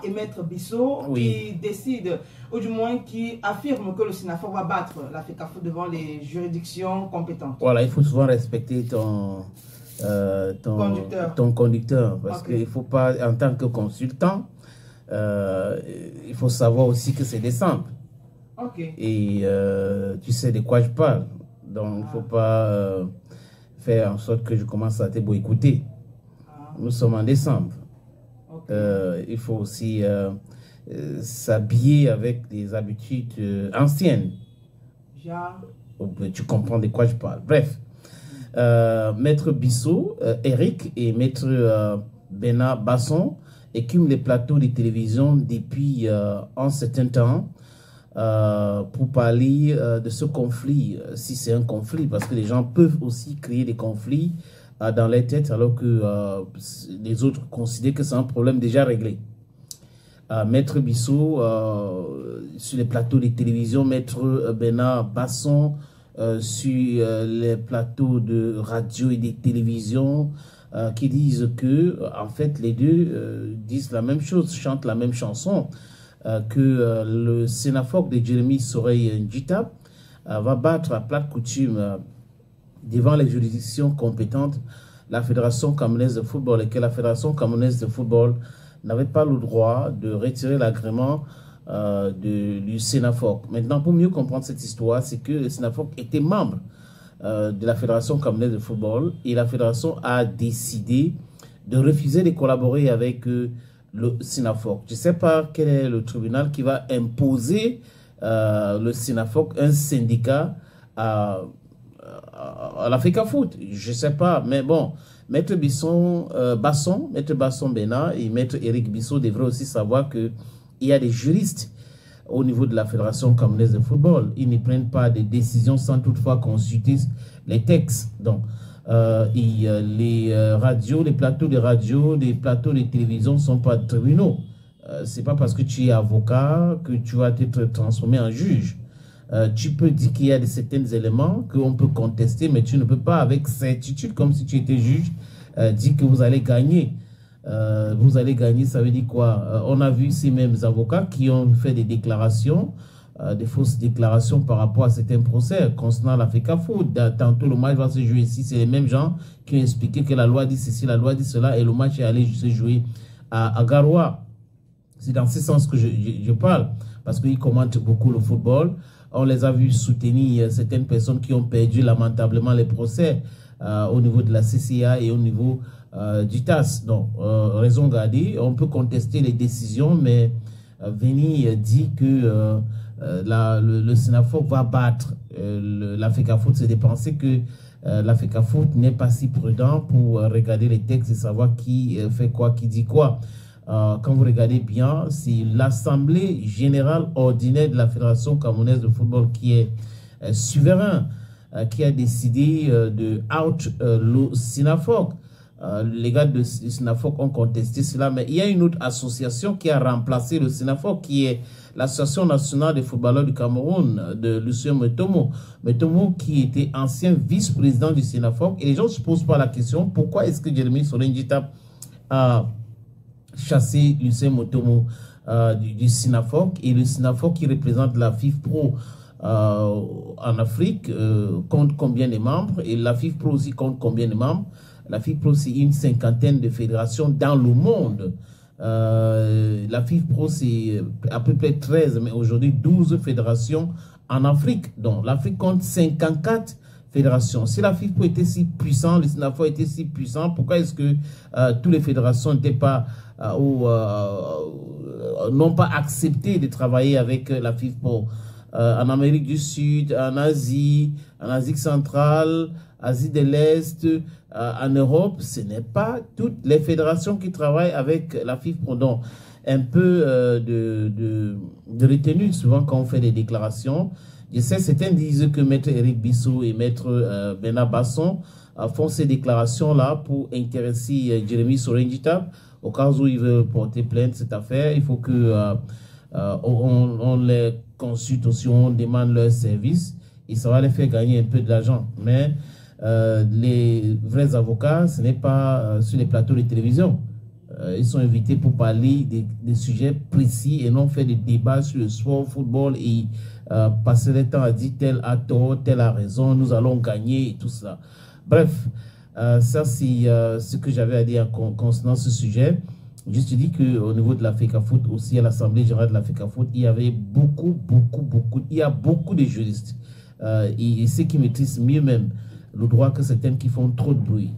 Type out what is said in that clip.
et Maître Bissot qui décident, ou du moins qui affirment que le SENAFOR va battre la FECAFOOT devant les juridictions compétentes. Voilà, il faut souvent respecter ton conducteur parce qu'il ne faut pas, en tant que consultant, il faut savoir aussi que c'est des simples. Et tu sais de quoi je parle. Donc, il ne faut pas faire en sorte que je commence à te boycotter. Nous sommes en décembre. Il faut aussi s'habiller avec des habitudes anciennes. Tu comprends de quoi je parle. Bref, Maître Bissot, Eric et Maître Bena Basson écument les plateaux de télévision depuis un certain temps pour parler de ce conflit, si c'est un conflit, parce que les gens peuvent aussi créer des conflits dans les têtes alors que les autres considèrent que c'est un problème déjà réglé. Maître Bissot, sur les plateaux de télévision, Maître Bena Basson, sur les plateaux de radio et de télévision, qui disent que, en fait, les deux disent la même chose, chantent la même chanson, que le SENAFOR de Jérémy Soreille Njita va battre à plate coutume devant les juridictions compétentes la Fédération camerounaise de football, et que la Fédération camerounaise de football n'avait pas le droit de retirer l'agrément du SENAFOR. Maintenant, pour mieux comprendre cette histoire, c'est que le SENAFOR était membre de la Fédération camerounaise de football et la Fédération a décidé de refuser de collaborer avec le SENAFOR. Je ne sais pas quel est le tribunal qui va imposer le SENAFOR, un syndicat à la FECAFOOT. Je ne sais pas, mais bon, Maître Maître Basson Bena et Maître Eric Bissot devraient aussi savoir qu'il y a des juristes au niveau de la Fédération camerounaise de football. Ils ne prennent pas des décisions sans toutefois consulter les textes. Donc, les radios, les plateaux de radio, les plateaux de télévision ne sont pas tribunaux. Ce n'est pas parce que tu es avocat que tu vas être transformé en juge. Tu peux dire qu'il y a certains éléments qu'on peut contester, mais tu ne peux pas avec certitude, comme si tu étais juge, dire que vous allez gagner. Vous allez gagner, ça veut dire quoi? On a vu ces mêmes avocats qui ont fait des déclarations, des fausses déclarations par rapport à certains procès concernant la FECAFOOT. Tantôt, le match va se jouer ici. C'est les mêmes gens qui ont expliqué que la loi dit ceci, la loi dit cela, et le match est allé se jouer à Garoua. C'est dans ce sens que je parle, parce qu'ils commentent beaucoup le football. On les a vus soutenir certaines personnes qui ont perdu lamentablement les procès au niveau de la CCA et au niveau du TAS. Donc, raison gardée, on peut contester les décisions, mais venir dire que le SENAFOR va battre la FECAFOOT, c'est de penser que la FECAFOOT n'est pas si prudent pour regarder les textes et savoir qui fait quoi, qui dit quoi. Quand vous regardez bien, c'est l'Assemblée générale ordinaire de la Fédération camerounaise de football qui est souverain, qui a décidé de out le SENAFOR. Les gars de SENAFOR ont contesté cela, mais il y a une autre association qui a remplacé le SENAFOR, qui est l'Association nationale des footballeurs du Cameroun, de Lucien Metomo. Metomo qui était ancien vice-président du SENAFOR. Et les gens ne se posent pas la question, pourquoi est-ce que Jérémy Soreille Njita a chassé Lucien Metomo du SENAFOR, et le SENAFOR qui représente la FIFPro en Afrique compte combien de membres, et la FIFPro aussi compte combien de membres. La FIFPro, c'est une cinquantaine de fédérations dans le monde. La FIFPro, c'est à peu près 13, mais aujourd'hui 12 fédérations en Afrique. Donc l'Afrique compte 54 fédérations. Si la FIFPro était si puissant, le SENAFOR était si puissant, pourquoi est-ce que toutes les fédérations n'étaient pas n'ont pas accepté de travailler avec la FIFPro? En Amérique du Sud, en Asie centrale, Asie de l'Est, en Europe, ce n'est pas toutes les fédérations qui travaillent avec la FIFPro. Donc, un peu de retenue souvent quand on fait des déclarations. Je sais, certains disent que Maître Eric Bissot et Maître Bena Basson font ces déclarations-là pour intéresser Jérémy Soreille Njita. Au cas où ils veulent porter plainte cette affaire, il faut que on les consulte aussi, on demande leur service et ça va les faire gagner un peu de l'argent. Mais les vrais avocats, ce n'est pas sur les plateaux de télévision. ils sont invités pour parler des sujets précis et non faire des débats sur le sport, football et passer le temps à dire tel a tort, tel a raison, nous allons gagner et tout ça. Bref, ça c'est ce que j'avais à dire concernant ce sujet. Juste dis qu'au niveau de la FECAFOOT, aussi à l'Assemblée générale de la FECAFOOT, il y avait il y a beaucoup de juristes. Et ceux qui maîtrisent mieux même le droit que certains qui font trop de bruit.